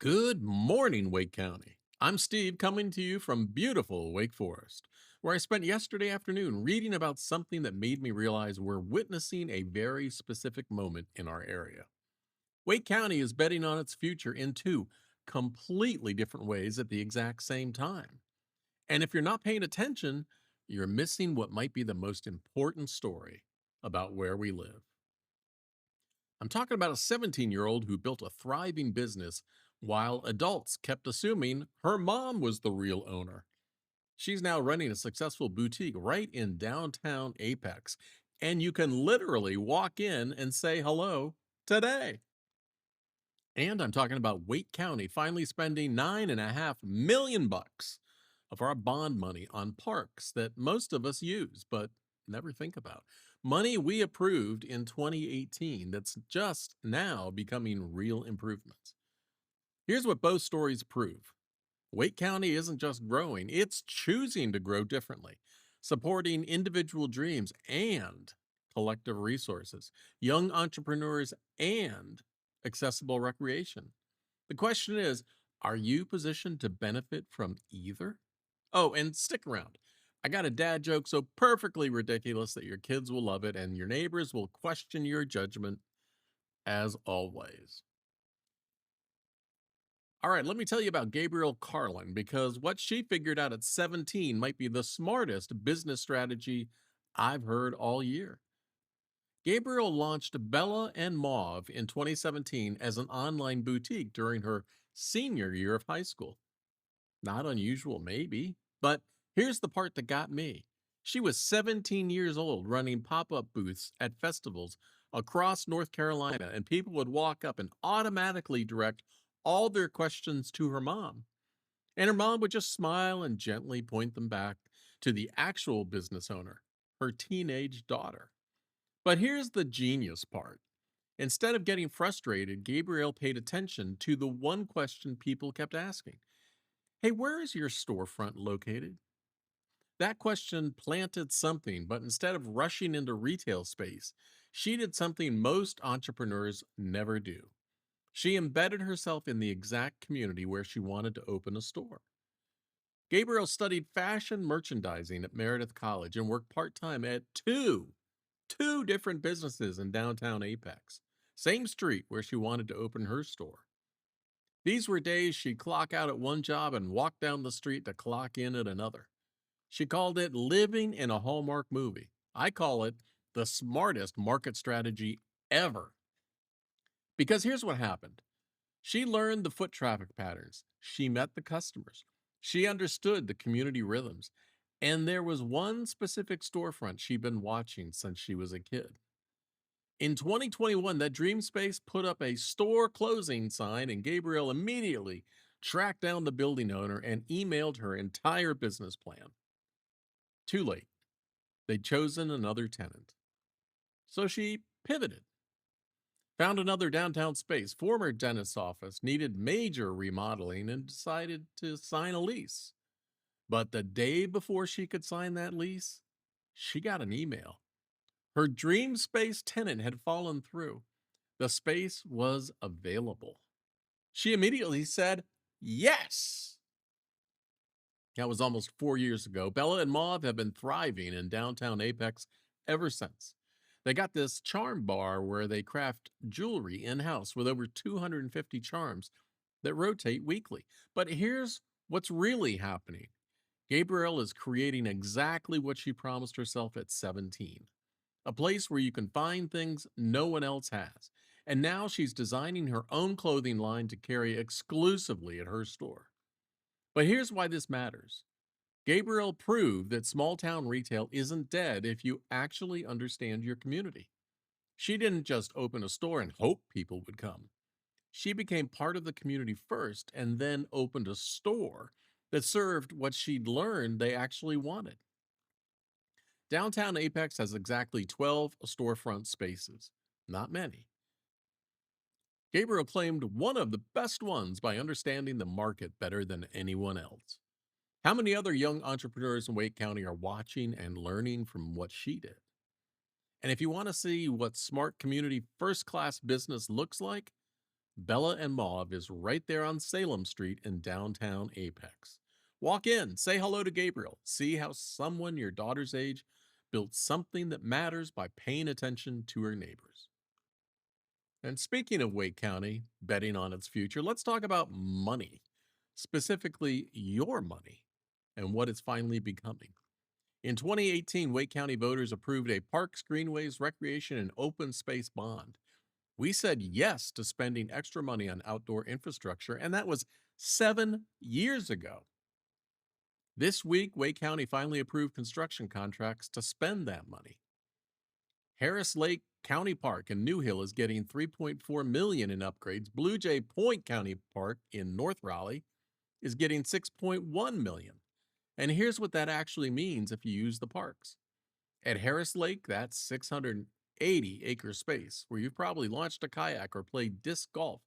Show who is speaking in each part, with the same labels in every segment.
Speaker 1: Good morning, Wake County. I'm Steve coming to you from beautiful Wake Forest, where I spent yesterday afternoon reading about something that made me realize we're witnessing a very specific moment in our area. Wake County is betting on its future in two completely different ways at the exact same time. And if you're not paying attention, you're missing what might be the most important story about where we live. I'm talking about a 17-year-old who built a thriving business while adults kept assuming her mom was the real owner. She's now running a successful boutique right in downtown Apex, and you can literally walk in and say hello today. And I'm talking about Wake County finally spending 9.5 million bucks of our bond money on parks that most of us use but never think about. Money we approved in 2018 that's just now becoming real improvements. Here's what both stories prove. Wake County isn't just growing, it's choosing to grow differently, supporting individual dreams and collective resources, young entrepreneurs and accessible recreation. The question is, are you positioned to benefit from either? Oh, and stick around. I got a dad joke so perfectly ridiculous that your kids will love it and your neighbors will question your judgment as always. All right, let me tell you about Gabriel Carlin because what she figured out at 17 might be the smartest business strategy I've heard all year. Gabriel launched Bella and Mauve in 2017 as an online boutique during her senior year of high school. Not unusual, maybe, but here's the part that got me. She was 17 years old running pop up booths at festivals across North Carolina, and people would walk up and automatically direct all their questions to her mom. And her mom would just smile and gently point them back to the actual business owner, her teenage daughter. But here's the genius part. Instead of getting frustrated, Gabriel paid attention to the one question people kept asking. Hey, where is your storefront located? That question planted something, but instead of rushing into retail space, she did something most entrepreneurs never do. She embedded herself in the exact community where she wanted to open a store. Gabriel studied fashion merchandising at Meredith College and worked part time at two different businesses in downtown Apex, same street where she wanted to open her store. These were days she'd clock out at one job and walk down the street to clock in at another. She called it living in a Hallmark movie. I call it the smartest market strategy ever. Because here's what happened. She learned the foot traffic patterns. She met the customers. She understood the community rhythms. And there was one specific storefront she'd been watching since she was a kid. In 2021, that dream space put up a store closing sign, and Gabriel immediately tracked down the building owner and emailed her entire business plan. Too late. They'd chosen another tenant. So she pivoted, found another downtown space. Former dentist's office needed major remodeling and decided to sign a lease. But the day before she could sign that lease, she got an email. Her dream space tenant had fallen through. The space was available. She immediately said, yes. That was almost 4 years ago. Bella and Mauve have been thriving in downtown Apex ever since. They got this charm bar where they craft jewelry in house with over 250 charms that rotate weekly. But here's what's really happening. Gabrielle is creating exactly what she promised herself at 17, a place where you can find things no one else has. And now she's designing her own clothing line to carry exclusively at her store. But here's why this matters. Gabriel proved that small town retail isn't dead if you actually understand your community. She didn't just open a store and hope people would come. She became part of the community first and then opened a store that served what she'd learned they actually wanted. Downtown Apex has exactly 12 storefront spaces, not many. Gabriel claimed one of the best ones by understanding the market better than anyone else. How many other young entrepreneurs in Wake County are watching and learning from what she did? And if you want to see what smart community first class business looks like, Bella and Mauve is right there on Salem Street in downtown Apex. Walk in, say hello to Gabriel, see how someone your daughter's age built something that matters by paying attention to her neighbors. And speaking of Wake County betting on its future, let's talk about money, specifically your money, and what it's finally becoming. In 2018, Wake County voters approved a Parks, Greenways, Recreation, and Open Space Bond. We said yes to spending extra money on outdoor infrastructure, and that was 7 years ago. This week, Wake County finally approved construction contracts to spend that money. Harris Lake County Park in New Hill is getting 3.4 million in upgrades. Blue Jay Point County Park in North Raleigh is getting 6.1 million. And here's what that actually means if you use the parks. At Harris Lake, that's 680-acre space where you've probably launched a kayak or played disc golf.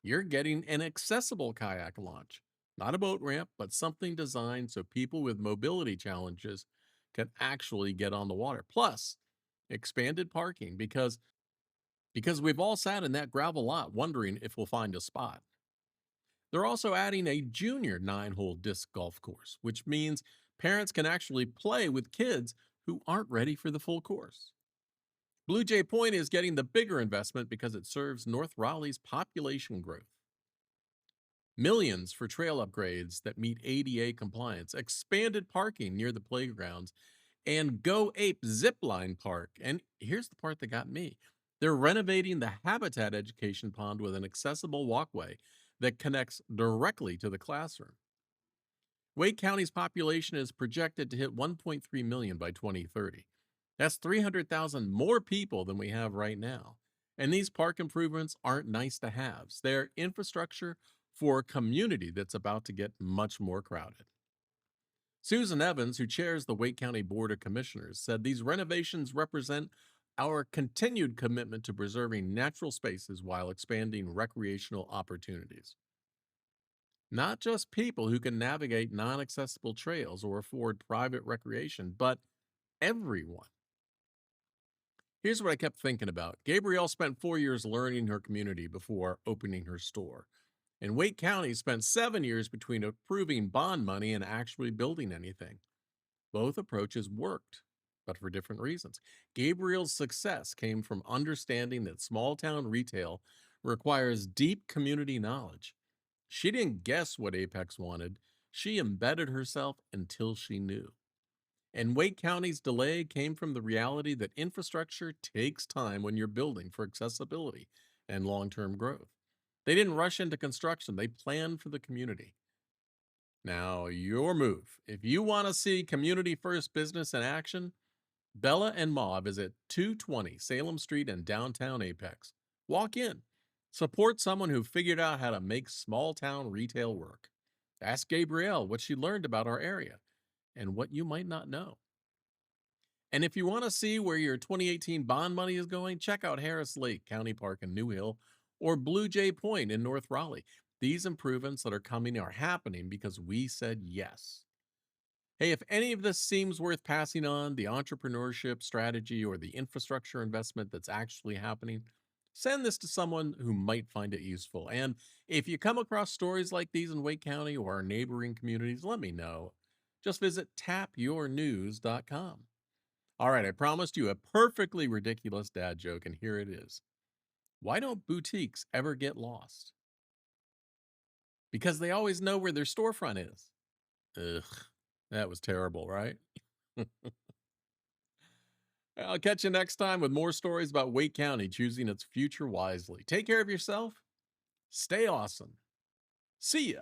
Speaker 1: You're getting an accessible kayak launch, not a boat ramp, but something designed so people with mobility challenges can actually get on the water. Plus, expanded parking because we've all sat in that gravel lot wondering if we'll find a spot. They're also adding a junior 9-hole disc golf course, which means parents can actually play with kids who aren't ready for the full course. Blue Jay Point is getting the bigger investment because it serves North Raleigh's population growth. Millions for trail upgrades that meet ADA compliance, expanded parking near the playgrounds, and Go Ape Zipline Park. And here's the part that got me. They're renovating the habitat education pond with an accessible walkway that connects directly to the classroom. Wake County's population is projected to hit 1.3 million by 2030. That's 300,000 more people than we have right now. And these park improvements aren't nice to haves. They're infrastructure for a community that's about to get much more crowded. Susan Evans, who chairs the Wake County Board of Commissioners, said these renovations represent our continued commitment to preserving natural spaces while expanding recreational opportunities. Not just people who can navigate non accessible trails or afford private recreation, but everyone. Here's what I kept thinking about. Gabrielle spent 4 years learning her community before opening her store. And Wake County spent 7 years between approving bond money and actually building anything. Both approaches worked, but for different reasons. Gabriel's success came from understanding that small town retail requires deep community knowledge. She didn't guess what Apex wanted, she embedded herself until she knew. And Wake County's delay came from the reality that infrastructure takes time when you're building for accessibility and long term growth. They didn't rush into construction, they planned for the community. Now, your move. If you want to see community first business in action, Bella and Mauve is at 220 Salem Street in downtown Apex. Walk in. Support someone who figured out how to make small town retail work. Ask Gabrielle what she learned about our area and what you might not know. And if you want to see where your 2018 bond money is going, check out Harris Lake County Park in New Hill or Blue Jay Point in North Raleigh. These improvements that are coming are happening because we said yes. Hey, if any of this seems worth passing on, the entrepreneurship strategy or the infrastructure investment that's actually happening, send this to someone who might find it useful. And if you come across stories like these in Wake County or our neighboring communities, let me know. Just visit tapyournews.com. All right, I promised you a perfectly ridiculous dad joke, and here it is. Why don't boutiques ever get lost? Because they always know where their storefront is. Ugh, that was terrible, right? I'll catch you next time with more stories about Wake County choosing its future wisely. Take care of yourself. Stay awesome. See ya.